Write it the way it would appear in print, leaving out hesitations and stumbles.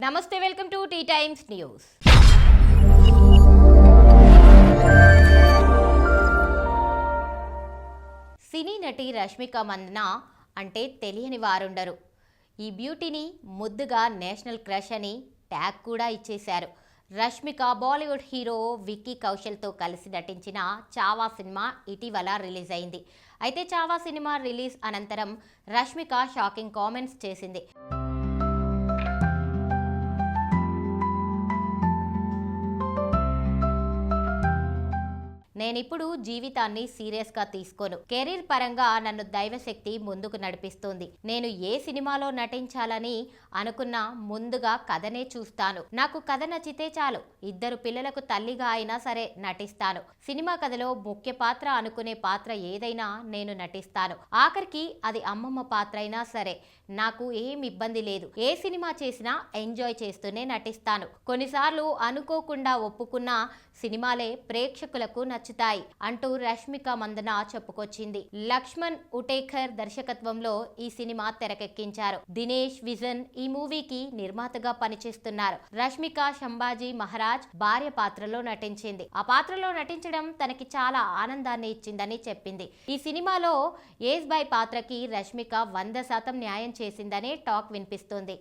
నమస్తే, welcome to T times news. Cine నటి రష్మిక మందన అంటే తెలియని వారుండరు. ఈ బ్యూటీని ముద్దుగా నేషనల్ క్రష్ అని ట్యాగ్ కూడా ఇచ్చేశారు. రష్మిక బాలీవుడ్ హీరో విక్కీ కౌశల్తో కలిసి నటించిన చావా సినిమా ఇటీవల రిలీజ్ అయింది. అయితే చావా సినిమా రిలీజ్ అనంతరం రష్మిక షాకింగ్ కామెంట్స్ చేసింది. నేనిప్పుడు జీవితాన్ని సీరియస్గా తీసుకోను. కెరీర్ పరంగా నన్ను దైవశక్తి ముందుకు నడిపిస్తుంది. నేను ఏ సినిమాలో నటించాలని అనుకున్నా ముందుగా కథనే చూస్తాను. నాకు కథ నచ్చితే చాలు. 2 పిల్లలకు తల్లిగా అయినా సరే నటిస్తాను. సినిమా కథలో ముఖ్య పాత్ర అనుకునే పాత్ర ఏదైనా నేను నటిస్తాను. ఆఖరికి అది అమ్మమ్మ పాత్ర అయినా సరే నాకు ఏం ఇబ్బంది లేదు. ఏ సినిమా చేసినా ఎంజాయ్ చేస్తూనే నటిస్తాను. కొన్నిసార్లు అనుకోకుండా ఒప్పుకున్న సినిమాలే ప్రేక్షకులకు నచ్చుతాయి అంటూ రష్మిక మందన చెప్పుకొచ్చింది. లక్ష్మణ్ ఉటేకర్ దర్శకత్వంలో ఈ సినిమా తెరకెక్కించారు. దినేష్ విజన్ ఈ మూవీకి నిర్మాతగా పనిచేస్తున్నారు. రష్మిక సంభాజీ మహారాజ్ భార్య పాత్రలో నటించింది. ఆ పాత్రలో నటించడం తనకి చాలా ఆనందాన్ని ఇచ్చిందని చెప్పింది. ఈ సినిమాలో ఏజ్ బాయ్ పాత్రకి రష్మిక 100% న్యాయం చేసిందనే టాక్ వినిపిస్తుంది.